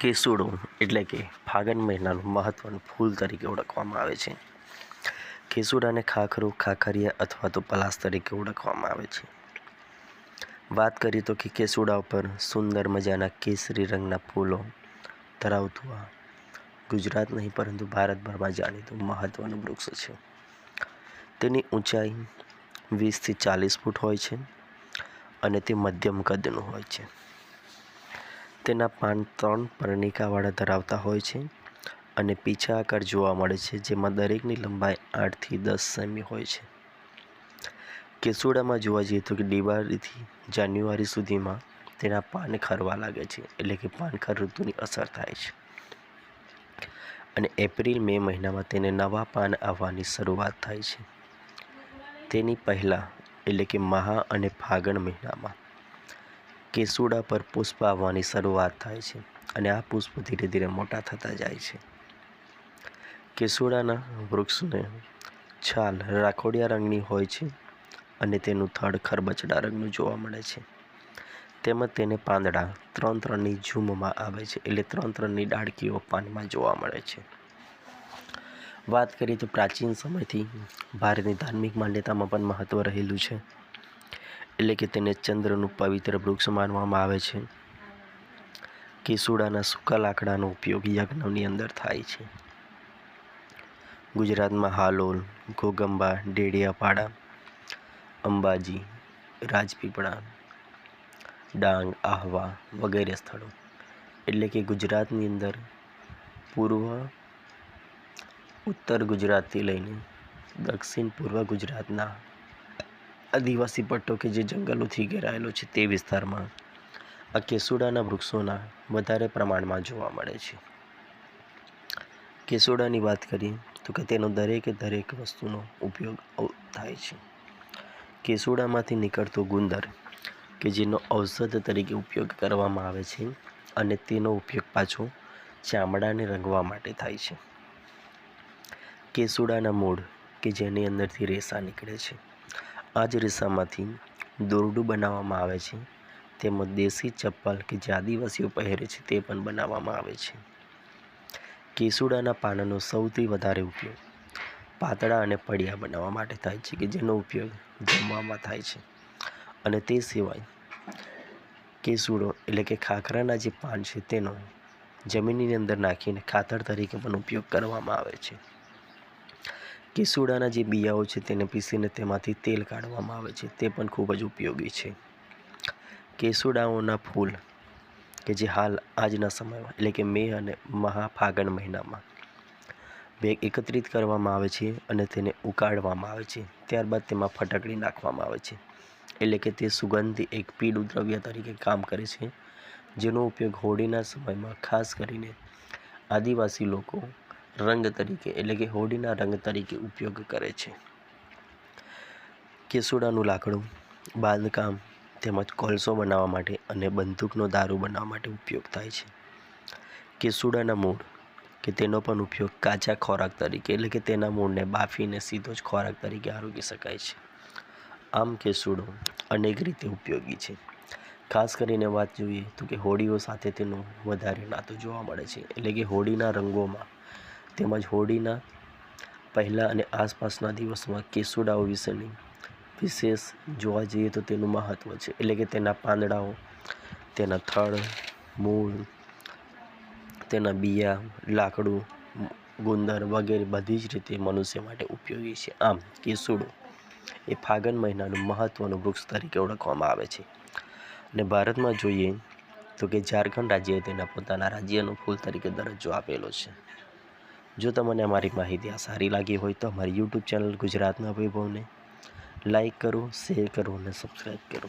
કેસુડો એટલે કે ફાગણ મહિનાનું મહત્ત્વનું ફૂલ તરીકે ઓળખવામાં આવે છે. કેસુડાને ખાખરું, ખાખરિયા અથવા તો પલાસ તરીકે ઓળખવામાં આવે છે. વાત કરીએ તો કે કેસુડા ઉપર સુંદર મજાના કેસરી રંગના ફૂલો ધરાવતું આ ગુજરાત નહીં પરંતુ ભારતભરમાં જાણીતું મહત્ત્વનું વૃક્ષ છે. તેની ઊંચાઈ 20 થી 40 ફૂટ હોય છે અને તે મધ્યમ કદનું હોય છે. તેના પાન 3 પર્ણિકાવાળા ધરાવતા હોય છે અને પીછા આકાર જોવા મળે છે, જેમાં દરેકની લંબાઈ 8 થી 10 સેમી હોય છે. કેસુડામાં જોવા જઈએ તો કે દિવાળીથી જાન્યુઆરી સુધીમાં તેના પાન ખરવા લાગે છે, એટલે કે પાનખર ઋતુની અસર થાય છે અને એપ્રિલ-મે મહિનામાં તેને નવા પાન આવવાની શરૂઆત થાય છે. તેની પહેલાં એટલે કે મહા અને ફાગણ મહિનામાં કેસુડા પર પુષ્પ આવવાની શરૂઆત થાય છે અને આ પુષ્પ ધીરે ધીરે મોટા થતા જાય છે. કેસુડાના વૃક્ષને છાલ રાખોડિયા રંગની હોય છે અને તેનું થડ ખરબચડા રંગનું જોવા મળે છે. તેમજ તેને પાંદડા 3-3ની ઝૂમમાં આવે છે, એટલે 3-3ની ડાળકીઓ પાનમાં જોવા મળે છે. વાત કરીએ તો પ્રાચીન સમયથી ભારતની ધાર્મિક માન્યતામાં પણ મહત્ત્વ રહેલું છે, એટલે કે તેને ચંદ્રનું પવિત્ર વૃક્ષ માનવામાં આવે છે. કેસુડાના સૂકા લાકડાનો ઉપયોગ યજ્ઞની અંદર થાય છે. ગુજરાતમાં હાલોલ, ઘોગંબા, ડેડિયાપાડા, અંબાજી, રાજપીપળા, ડાંગ, આહવા વગેરે સ્થળો એટલે કે ગુજરાતની અંદર પૂર્વ, ઉત્તર ગુજરાતથી લઈને દક્ષિણ પૂર્વ ગુજરાતના આદિવાસી પટ્ટો કે જે જંગલોથી ઘેરાયેલો છે તે વિસ્તારમાં આ કેસુડાના વૃક્ષોના વધારે પ્રમાણમાં જોવા મળે છે. કેસુડાની વાત કરીએ તો કે તેનો દરેકે દરેક વસ્તુનો ઉપયોગ થાય છે. કેસુડામાંથી નીકળતો ગુંદર કે જેનો ઔષધ તરીકે ઉપયોગ કરવામાં આવે છે અને તેનો ઉપયોગ પાછો ચામડાને રંગવા માટે થાય છે. કેસુડાના મૂળ કે જેની અંદરથી રેસા નીકળે છે, આ જ રેસામાંથી દોરડું બનાવવામાં આવે છે. તેમજ દેશી ચપ્પલ કે જે આદિવાસીઓ પહેરે છે તે પણ બનાવવામાં આવે છે. કેસુડાના પાનનો સૌથી વધારે ઉપયોગ પાતળા અને પડિયા બનાવવા માટે થાય છે, કે જેનો ઉપયોગ જમવામાં થાય છે. અને તે સિવાય કેસુડો એટલે કે ખાખરાના જે પાન છે તેનો જમીનની અંદર નાખીને ખાતર તરીકે પણ ઉપયોગ કરવામાં આવે છે. કેસુડાના જે બિયાઓ છે તેને પીસીને તેમાંથી તેલ કાઢવામાં આવે છે, તે પણ ખૂબ જ ઉપયોગી છે. કેસુડાઓના ફૂલ કે જે હાલ આજના સમયમાં એટલે કે મે અને ફાગણ મહિનામાં એકત્રિત કરવામાં આવે છે અને તેને ઉકાળવામાં આવે છે. ત્યારબાદ તેમાં ફટકડી નાખવામાં આવે છે, એટલે કે તે સુગંધી એક પીળું દ્રવ્ય તરીકે કામ કરે છે, જેનો ઉપયોગ હોળીના સમયમાં ખાસ કરીને આદિવાસી લોકો રંગ તરીકે એટલે કે હોળીના રંગ તરીકે ઉપયોગ કરે છે. કેસુડાનું લાકડું બાંધકામ તેમજ કોલસો બનાવવા માટે અને બંદૂકનો દારૂ બનાવવા માટે ઉપયોગ થાય છે. કેસુડાના મૂળ કે તેનો પણ ઉપયોગ કાચા ખોરાક તરીકે એટલે કે તેના મૂળને બાફીને સીધો જ ખોરાક તરીકે આરોગી શકાય છે. આમ કેસુડો અનેક રીતે ઉપયોગી છે. ખાસ કરીને વાત જોઈએ તો કે હોળીઓ સાથે તેનો વધારે નાતો જોવા મળે છે, એટલે કે હોળીના રંગોમાં તેમજ હોળીના પહેલાં અને આસપાસના દિવસોમાં કેસુડાઓ વિશેની વિશેષ જોવા જઈએ તો તેનું મહત્ત્વ છે, એટલે કે તેના પાંદડાઓ, તેના થડ, મૂળ, તેના બિયા, લાકડું, ગુંદર વગેરે બધી જ રીતે મનુષ્ય માટે ઉપયોગી છે. આમ કેસુડો એ ફાગણ મહિનાનું મહત્ત્વનું વૃક્ષ તરીકે ઓળખવામાં આવે છે. અને ભારતમાં જોઈએ તો કે ઝારખંડ રાજ્યએ તેના પોતાના રાજ્યનું ફૂલ તરીકે દરજ્જો આપેલો છે. જો તમને અમારી માહિતી આ સારી લાગી હોય તો અમારી યુટ્યુબ ચેનલ ગુજરાતના વૈભવને લાઈક કરો, શેર કરો અને સબસ્ક્રાઈબ કરો.